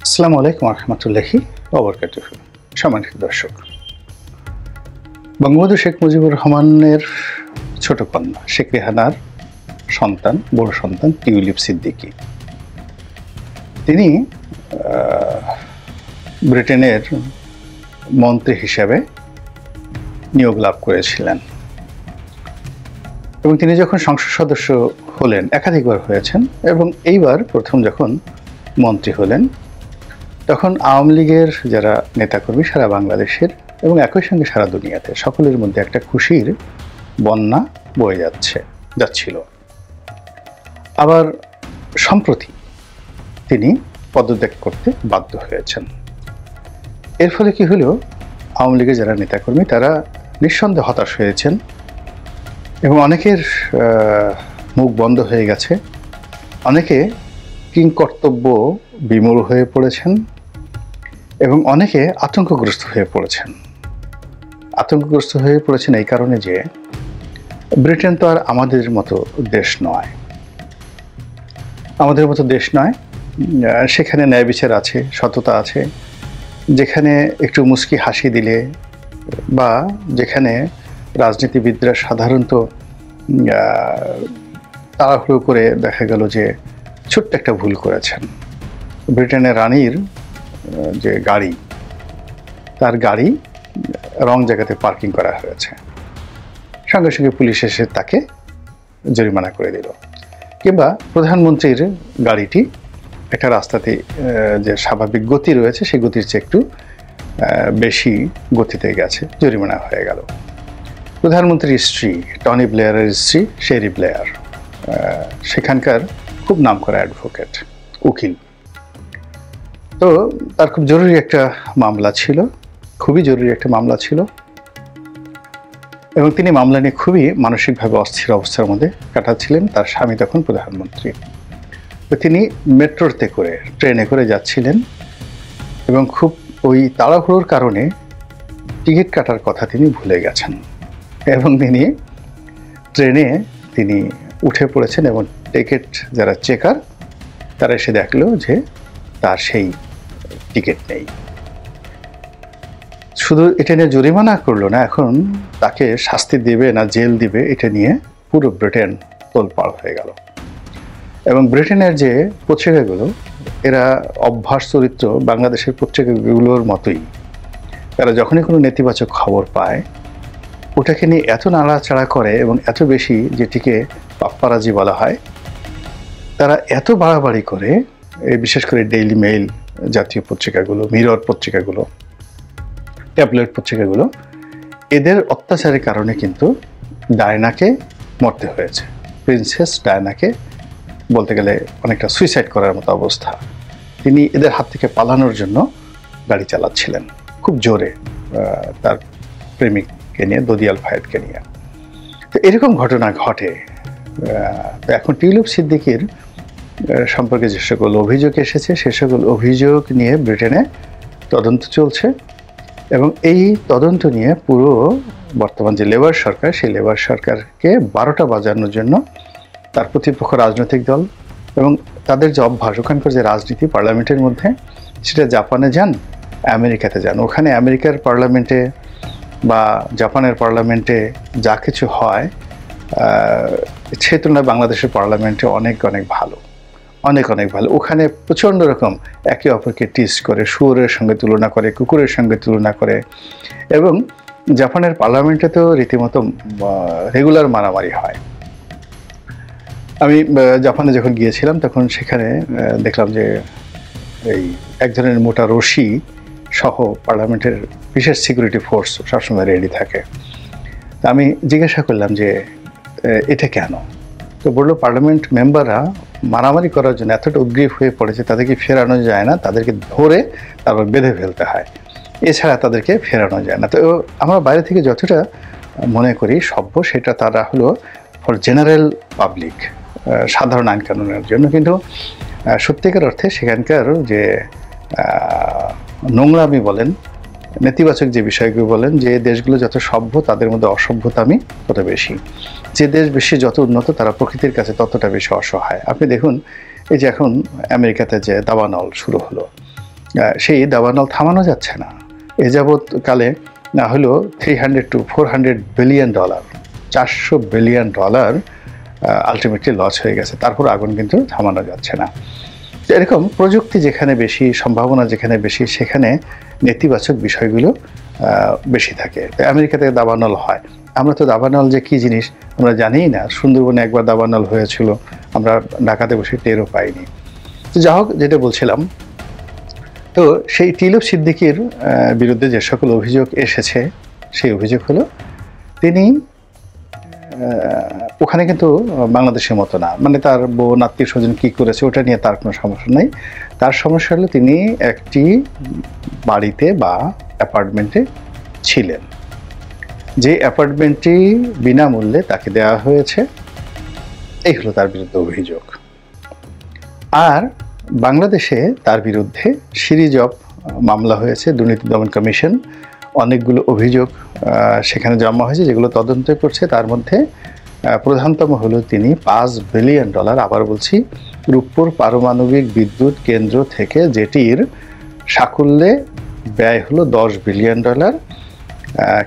আসসালামু আলাইকুম রহমতুল্লাহি ওয়াবারাকাতুহু। সম্মানিত দর্শক, বঙ্গবন্ধু শেখ মুজিবুর রহমানের ছোট কন্যা শেখ রেহানার সন্তান, বড় সন্তান টিউলিপ সিদ্দিকী, তিনি ব্রিটেনের মন্ত্রী হিসেবে নিয়োগ লাভ করেছিলেন এবং তিনি যখন সংসদ সদস্য হলেন, একাধিকবার হয়েছেন, এবং এইবার প্রথম যখন মন্ত্রী হলেন তখন আওয়ামী লীগের যারা নেতাকর্মী সারা বাংলাদেশের এবং একই সঙ্গে সারা দুনিয়াতে সকলের মধ্যে একটা খুশির বন্যা বয়ে যাচ্ছিল। আবার সম্প্রতি তিনি পদত্যাগ করতে বাধ্য হয়েছেন। এর ফলে কি হলো, আওয়ামী লীগের যারা নেতাকর্মী তারা নিঃসন্দেহে হতাশ হয়েছেন এবং অনেকের মুখ বন্ধ হয়ে গেছে, অনেকে কিংকর্তব্য বিমূঢ় হয়ে পড়েছেন এবং অনেকে আতঙ্কগ্রস্ত হয়ে পড়েছেন এই কারণে যে ব্রিটেন তো আর আমাদের মতো দেশ নয়, সেখানে ন্যায় বিচার আছে, সততা আছে, যেখানে একটু মুচকি হাসি দিলে বা যেখানে রাজনীতিবিদরা সাধারণত তাড়াহুড়ো করে দেখা গেল যে ছোট্ট একটা ভুল করেছেন। ব্রিটেনের রানীর যে গাড়ি, তার গাড়ি রং জায়গাতে পার্কিং করা হয়েছে, সঙ্গে সঙ্গে পুলিশ এসে তাকে জরিমানা করে দিল। কিংবা প্রধানমন্ত্রীর গাড়িটি একটা রাস্তাতে যে স্বাভাবিক গতি রয়েছে সেই গতির চেয়ে একটু বেশি গতিতে গেছে, জরিমানা হয়ে গেল। প্রধানমন্ত্রীর স্ত্রী, টনি ব্লেয়ারের স্ত্রী শেরি ব্লেয়ার, সেখানকার খুব নামকরা অ্যাডভোকেট, উকিল, তো তার খুবই জরুরি একটা মামলা ছিল এবং তিনি মামলা নিয়ে খুবই মানসিকভাবে অস্থির অবস্থার মধ্যে কাটাচ্ছিলেন। তার স্বামী তখন প্রধানমন্ত্রী, তো তিনি ট্রেনে করে যাচ্ছিলেন এবং খুব ওই তাড়াহুড়োর কারণে টিকিট কাটার কথা তিনি ভুলে গেছেন এবং ট্রেনে তিনি উঠে পড়েছেন এবং টিকিট যারা চেকার তারা এসে দেখলো যে তার সেই টিকিট নেই। শুধু এটা নিয়ে জরিমানা করলো না, এখন তাকে শাস্তি দিবে না জেল দিবে, এটা নিয়ে পুরো ব্রিটেন তোলপাড় হয়ে গেল। এবং ব্রিটেনের যে পত্রিকাগুলো, এরা অভ্যাস চরিত্র বাংলাদেশের পত্রিকাগুলোর মতোই, তারা যখনই কোনো নেতিবাচক খবর পায় ওটাকে নিয়ে এত নাড়াচাড়া করে এবং এত বেশি, যেটিকে পাপ্পারাজি বলা হয়, তারা এত বাড়াবাড়ি করে, বিশেষ করে ডেইলি মেইল জাতীয় পত্রিকাগুলো, মিরর পত্রিকাগুলো, ট্যাবলেট পত্রিকাগুলো, এদের অত্যাচারের কারণে কিন্তু ডায়নাকে মরতে হয়েছে। প্রিন্সেস ডায়নাকে বলতে গেলে অনেকটা সুইসাইড করার মতো অবস্থা। তিনি এদের হাত থেকে পালানোর জন্য গাড়ি চালাচ্ছিলেন খুব জোরে, তার প্রেমিককে নিয়ে, দদিয়াল ফায়েদকে নিয়ে। তো এরকম ঘটনা ঘটে। তো এখন টিউলিপ সিদ্দিকীর সম্পর্কে যে সকল অভিযোগ এসেছে সে সকল অভিযোগ নিয়ে ব্রিটেনে তদন্ত চলছে এবং এই তদন্ত নিয়ে পুরো বর্তমান যে লেবার সরকার, সেই লেবার সরকারকে 12টা বাজানোর জন্য তার প্রতিপক্ষ রাজনৈতিক দল এবং তাদের যে অভ্যাস, ওখানকার যে রাজনীতি পার্লামেন্টের মধ্যে, সেটা জাপানে যান, আমেরিকাতে যান, ওখানে আমেরিকার পার্লামেন্টে বা জাপানের পার্লামেন্টে যা কিছু হয় সে তুলনায় বাংলাদেশের পার্লামেন্টে অনেক ভালো। ওখানে প্রচণ্ড রকম একে অপরকে টিজ করে, শুয়োরের সঙ্গে তুলনা করে, কুকুরের সঙ্গে তুলনা করে, এবং জাপানের পার্লামেন্টে তো রীতিমতো রেগুলার মারামারি হয়। আমি জাপানে যখন গিয়েছিলাম তখন সেখানে দেখলাম যে এই এক ধরনের মোটা রশি সহ পার্লামেন্টের বিশেষ সিকিউরিটি ফোর্স সবসময় রেডি থাকে। তা আমি জিজ্ঞাসা করলাম যে এটা কেন? তো বললো পার্লামেন্ট মেম্বাররা মারামারি করার জন্য এতটা উদ্গ্রীব হয়ে পড়েছে, তাদেরকে ফেরানো যায় না, তাদেরকে ধরে তারপর বেঁধে ফেলতে হয়, এছাড়া তাদেরকে ফেরানো যায় না। তো আমরা বাইরে থেকে যতটা মনে করি সভ্য, সেটা তারা হলো ফর জেনারেল পাবলিক, সাধারণ আইন কানুনের জন্য, কিন্তু সত্যিকার অর্থে সেখানকার যে নোংরামি বলেন, নেতিবাচক যে বিষয়গুলো বলেন, যে দেশগুলো যত সভ্য তাদের মধ্যে অসভ্যতামি তত বেশি, যে দেশ বেশি যত উন্নত তারা প্রকৃতির কাছে ততটা বেশি অসহায়। আপনি দেখুন এই যে এখন আমেরিকাতে যে দাবানল শুরু হলো, সেই দাবানল থামানো যাচ্ছে না। এ যাবৎকালে না হলেও $300 to $400 billion, $400 billion ultimately loss হয়ে গেছে। তারপর আগুন কিন্তু থামানো যাচ্ছে না। এরকম প্রযুক্তি যেখানে বেশি, সম্ভাবনা যেখানে বেশি, সেখানে নেতিবাচক বিষয়গুলো বেশি থাকে। আমেরিকাতে দাবানল হয়, আমরা তো দাবানল যে কী জিনিস আমরা জানিই না। সুন্দরবনে একবার দাবানল হয়েছিল, আমরা ঢাকাতে বসে টেরও পাইনি। তো যা হোক, যেটা বলছিলাম, তো সেই টিউলিপ সিদ্দিকীর বিরুদ্ধে যে সকল অভিযোগ এসেছে, সেই অভিযোগ হলো তিনি ওখানে কিন্তু বাংলাদেশের মতো না, মানে তার বোন আত্মীয় স্বজন কী করেছে ওটা নিয়ে তার কোনো সমস্যা নেই। তার সমস্যা হলো তিনি একটি বাড়িতে বা অ্যাপার্টমেন্টে ছিলেন, যে অ্যাপার্টমেন্টটি বিনামূল্যে তাকে দেওয়া হয়েছে, এই হলো তার বিরুদ্ধে অভিযোগ। আর বাংলাদেশে তার বিরুদ্ধে সিরিজ অফ মামলা হয়েছে, দুর্নীতি দমন কমিশন অনেকগুলো অভিযোগ সেখানে জমা হয়েছে, যেগুলো তদন্ত করছে। তার মধ্যে প্রধানতম হলো তিনি $5 বিলিয়ন, আবার বলছি, রূপপুর পারমাণবিক বিদ্যুৎ কেন্দ্র থেকে যেটির সাকুল্যে ব্যয় হলো $10 বিলিয়ন।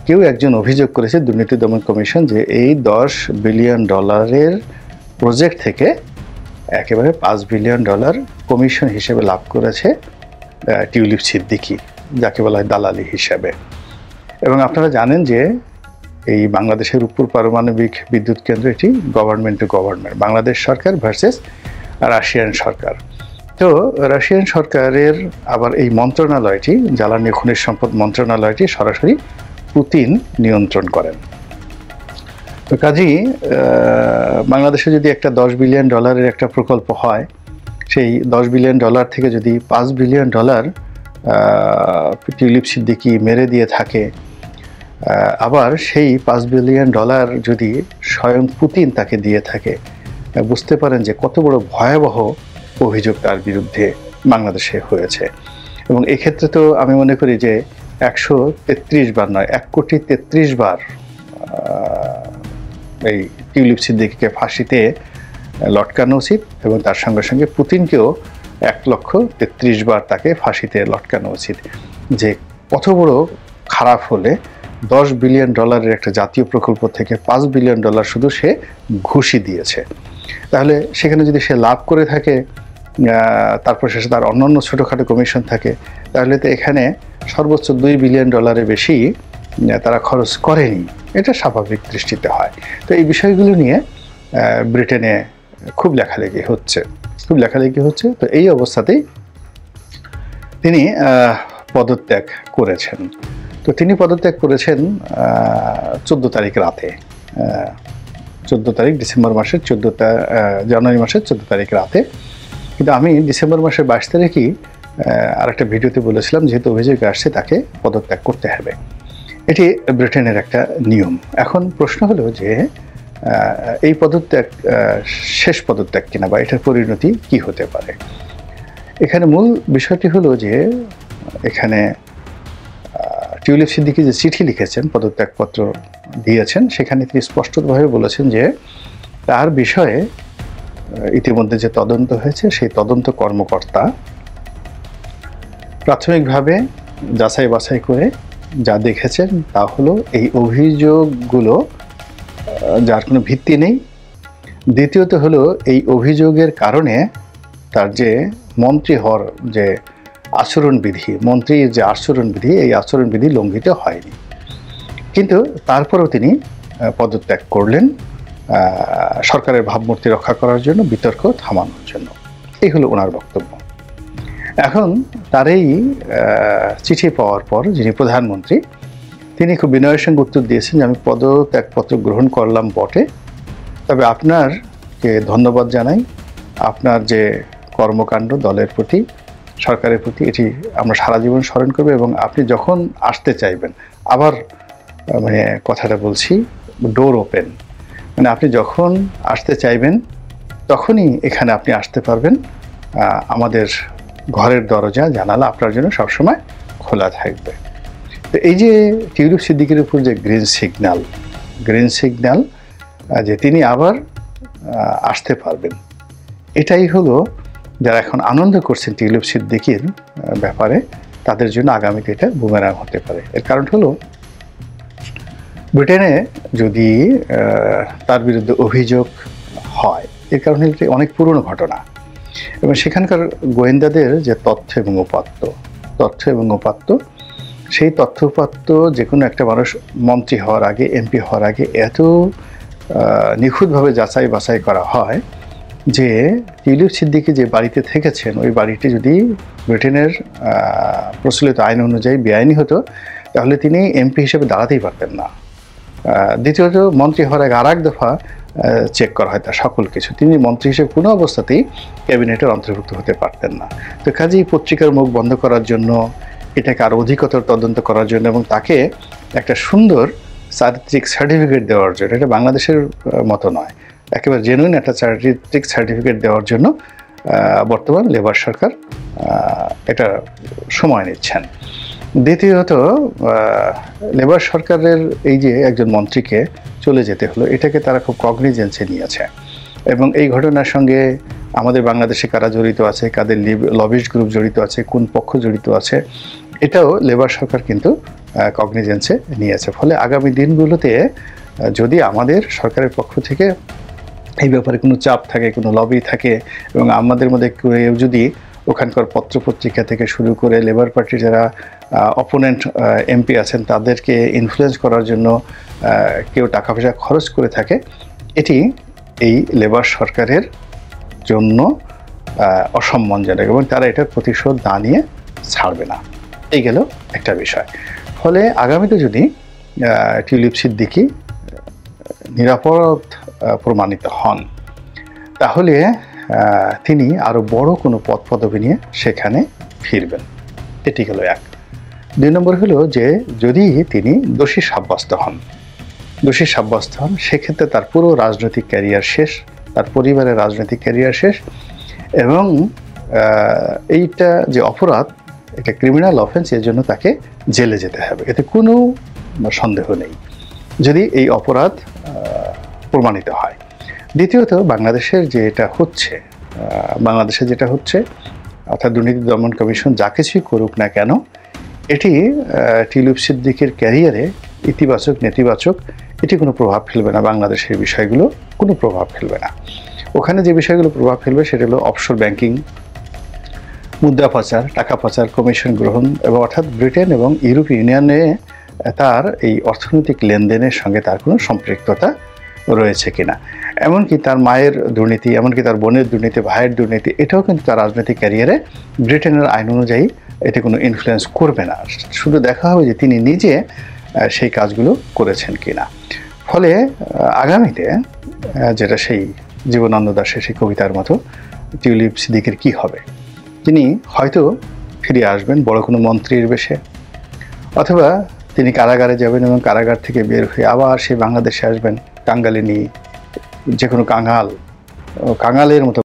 কেউ একজন অভিযোগ করেছে দুর্নীতি দমন কমিশন যে এই $10 বিলিয়ন প্রজেক্ট থেকে একেবারে $5 বিলিয়ন কমিশন হিসেবে লাভ করেছে টিউলিপ সিদ্দিকী, যাকে বলা হয় দালালি হিসাবে। এবং আপনারা জানেন যে এই বাংলাদেশের রূপপুর পারমাণবিক বিদ্যুৎ কেন্দ্র এটি গভর্নমেন্ট টু গভর্নমেন্ট, বাংলাদেশ সরকার ভার্সেস রাশিয়ান সরকার। তো রাশিয়ান সরকারের আবার এই মন্ত্রণালয়টি, জ্বালানি খনিজ সম্পদ মন্ত্রণালয়টি সরাসরি পুতিন নিয়ন্ত্রণ করেন। তো কাজেই বাংলাদেশে যদি একটা $10 বিলিয়ন একটা প্রকল্প হয়, সেই $10 বিলিয়ন থেকে যদি $5 বিলিয়ন টিউলিপ সিদ্দিকী মেরে দিয়ে থাকে, আবার সেই $5 বিলিয়ন যদি স্বয়ং পুতিন তাকে দিয়ে থাকে, বুঝতে পারেন যে কত বড় ভয়াবহ অভিযোগ তার বিরুদ্ধে বাংলাদেশে হয়েছে। এবং এক্ষেত্রে তো আমি মনে করি যে 133 বার নয়, 1,33,00,000,000 বার এই টিউলিপ সিদ্দিকীকে ফাঁসিতে লটকানো উচিত, এবং তার সঙ্গে সঙ্গে পুতিনকেও 1,33,00,000 বার তাকে ফাঁসিতে লটকানো উচিত। যে কত বড় খারাপ হলে $10 বিলিয়ন একটা জাতীয় প্রকল্প থেকে $5 বিলিয়ন শুধু সে ঘুষি দিয়েছে। তাহলে সেখানে যদি সে লাভ করে থাকে, তারপর শেষে তার অন্যান্য ছোটোখাটো কমিশন থাকে, তাহলে তো এখানে সর্বোচ্চ $2 বিলিয়ন বেশি তারা খরচ করেনি, এটা স্বাভাবিক দৃষ্টিতে হয়। তো এই বিষয়গুলো নিয়ে ব্রিটেনে খুব লেখালেখি হচ্ছে। তো এই অবস্থাতেই তিনি পদত্যাগ করেছেন। তো তিনি পদত্যাগ করেছেন 14 তারিখ রাতে, 14 তারিখ ডিসেম্বর মাসের জানুয়ারি মাসের 14 তারিখ রাতে। কিন্তু আমি ডিসেম্বর মাসের 22 তারিখই আরেকটা ভিডিওতে বলেছিলাম, যেহেতু অভিযোগ আসছে তাকে পদত্যাগ করতে হবে। এটি ব্রিটেনের একটা নিয়ম। এখন প্রশ্ন হলো যে এই পদত্যাগ শেষ পদত্যাগ কিনা, বা এটার পরিণতি কি হতে পারে। এখানে মূল বিষয়টি হলো যে এখানে টিউলিপ সিদ্দিকী যে চিঠি লিখেছেন, পদত্যাগপত্র দিয়েছেন, সেখানে তিনি স্পষ্টভাবে বলেছেন যে তার বিষয়ে ইতিমধ্যে যে তদন্ত হয়েছে, সেই তদন্ত কর্মকর্তা প্রাথমিকভাবে যাচাই বাছাই করে যা দেখেছেন তা হলো এই অভিযোগগুলো যার কোনো ভিত্তি নেই। দ্বিতীয়ত হলো এই অভিযোগের কারণে তার যে মন্ত্রী হওয়ার যে আচরণবিধি, মন্ত্রীর যে আচরণবিধি, এই আচরণবিধি লঙ্ঘিত হয়নি। কিন্তু তারপরেও তিনি পদত্যাগ করলেন সরকারের ভাবমূর্তি রক্ষা করার জন্য, বিতর্ক থামানোর জন্য। এই হলো ওনার বক্তব্য। এখন তার এই চিঠি পাওয়ার পর যিনি প্রধানমন্ত্রী, তিনি খুব বিনয়ের সঙ্গে উত্তর দিয়েছেন যে আমি পদত্যাগপত্র গ্রহণ করলাম বটে, তবে আপনারকে ধন্যবাদ জানাই। আপনার যে কর্মকাণ্ড দলের প্রতি, সরকারের প্রতি, এটি আমরা সারা জীবন স্মরণ করব, এবং আপনি যখন আসতে চাইবেন, আবার মানে কথাটা বলছি, ডোর ওপেন, মানে আপনি যখন আসতে চাইবেন তখনই এখানে আপনি আসতে পারবেন। আমাদের ঘরের দরজা জানালা আপনার জন্য সবসময় খোলা থাকবে। তো এই যে টিউলিপ সিদ্দিকীর উপর যে গ্রিন সিগন্যাল যে তিনি আবার আসতে পারবেন, এটাই হলো যারা এখন আনন্দ করছেন টিউলিপ সিদ্দিকীর ব্যাপারে, তাদের জন্য আগামীতে এটা বুমেরাং হতে পারে। এর কারণ হলো, ব্রিটেনে যদি তার বিরুদ্ধে অভিযোগ হয়, এর কারণে এটি অনেক পুরনো ঘটনা, এবং সেখানকার গোয়েন্দাদের যে তথ্য এবং উপাত্ত, সেই তথ্য উপাত্ত যে কোনো একটা মানুষ মন্ত্রী হওয়ার আগে, এমপি হওয়ার আগে এত নিখুঁতভাবে যাচাই বাছাই করা হয় যে টিউলিপ সিদ্দিকী যে বাড়িতে থেকেছেন, ওই বাড়িটি যদি ব্রিটেনের প্রচলিত আইন অনুযায়ী বেআইনি হতো, তাহলে তিনি এমপি হিসেবে দাঁড়াতেই পারতেন না। দ্বিতীয়ত, মন্ত্রী হওয়ার আগে আর এক দফা চেক করা হয় তার সকল কিছু। তিনি মন্ত্রী হিসেবে কোনো অবস্থাতেই ক্যাবিনেটের অন্তর্ভুক্ত হতে পারতেন না। তো কাজেই পত্রিকার মুখ বন্ধ করার জন্য, এটাকে আরও অধিকতর তদন্ত করার জন্য এবং তাকে একটা সুন্দর চারিত্রিক সার্টিফিকেট দেওয়ার জন্য, এটা বাংলাদেশের মতো নয়, একেবারে জেনুইন একটা চারিত্রিক সার্টিফিকেট দেওয়ার জন্য বর্তমান লেবার সরকার এটা সময় নিচ্ছেন। দ্বিতীয়ত, লেবার সরকারের এই যে একজন মন্ত্রীকে চলে যেতে হলো, এটাকে তারা খুব কগনিজেন্সে নিয়েছে, এবং এই ঘটনার সঙ্গে আমাদের বাংলাদেশে কারা জড়িত আছে, কাদের লবিস্ট গ্রুপ জড়িত আছে, কোন পক্ষ জড়িত আছে, এটাও লেবার সরকার কিন্তু কগনিজেন্সে নিয়েছে। ফলে আগামী দিনগুলোতে যদি আমাদের সরকারের পক্ষ থেকে এই ব্যাপারে কোনো চাপ থাকে, কোনো লবি থাকে, এবং আমাদের মধ্যে কেউ যদি ওখানকার পত্রপত্রিকা থেকে শুরু করে লেবার পার্টির যারা অপোনেন্ট এমপি আছেন তাদেরকে ইনফ্লুয়েন্স করার জন্য কেউ টাকা পয়সা খরচ করে থাকে, এটি এই লেবার সরকারের জন্য অসম্মানজনক, এবং তারা এটার প্রতিশোধ না নিয়ে ছাড়বে না। এই গেল একটা বিষয়। ফলে আগামীতে যদি টিউলিপ সিদ্দিকী নিরাপদ প্রমাণিত হন, তাহলে তিনি আরও বড় কোনো পদ পদবি নিয়ে সেখানে ফিরবেন। এটি হলো এক। 2 নম্বর হলো যে যদি তিনি দোষী সাব্যস্ত হন, সেক্ষেত্রে তার পুরো রাজনৈতিক ক্যারিয়ার শেষ, তার পরিবারের রাজনৈতিক ক্যারিয়ার শেষ, এবং এইটা যে অপরাধ, এটা ক্রিমিনাল অফেন্স, এর জন্য তাকে জেলে যেতে হবে, এতে কোনো সন্দেহ নেই, যদি এই অপরাধ প্রমাণিত হয়। দ্বিতীয়ত, বাংলাদেশে যেটা হচ্ছে অর্থাৎ দুর্নীতি দমন কমিশন যা কিছুই করুক না কেন, এটি টিউলিপ সিদ্দিকীর ক্যারিয়ারে ইতিবাচক নেতিবাচক এটি কোনো প্রভাব ফেলবে না। বাংলাদেশের বিষয়গুলো কোনো প্রভাব ফেলবে না। ওখানে যে বিষয়গুলো প্রভাব ফেলবে সেটা হলো অফশোর ব্যাংকিং, মুদ্রা পাচার, টাকা পাচার, কমিশন গ্রহণ, এবং অর্থাৎ ব্রিটেন এবং ইউরোপীয় ইউনিয়নে তার এই অর্থনৈতিক লেনদেনের সঙ্গে তার কোনো সম্পৃক্ততা রয়েছে কিনা, এমনকি তার মায়ের দুর্নীতি, এমনকি তার বোনের দুর্নীতি, ভাইয়ের দুর্নীতি, এটাও কিন্তু তার রাজনৈতিক ক্যারিয়ারে ব্রিটেনের আইন অনুযায়ী এটা কোনো ইনফ্লুয়েন্স করবে না। শুধু দেখা হবে যে তিনি নিজে সেই কাজগুলো করেছেন কিনা। ফলে আগামীতে যেটা সেই জীবনানন্দ দাশের সেই কবিতার মতো টিউলিপ সিদ্দিকীর কী হবে, তিনি হয়তো ফিরে আসবেন বড় কোনো মন্ত্রীর বেশে, অথবা তিনি কারাগারে যাবেন এবং কারাগার থেকে বের হয়ে আবার সেই বাংলাদেশে আসবেন কাঙ্গালিনী, যে কোনো কাঙালের মতো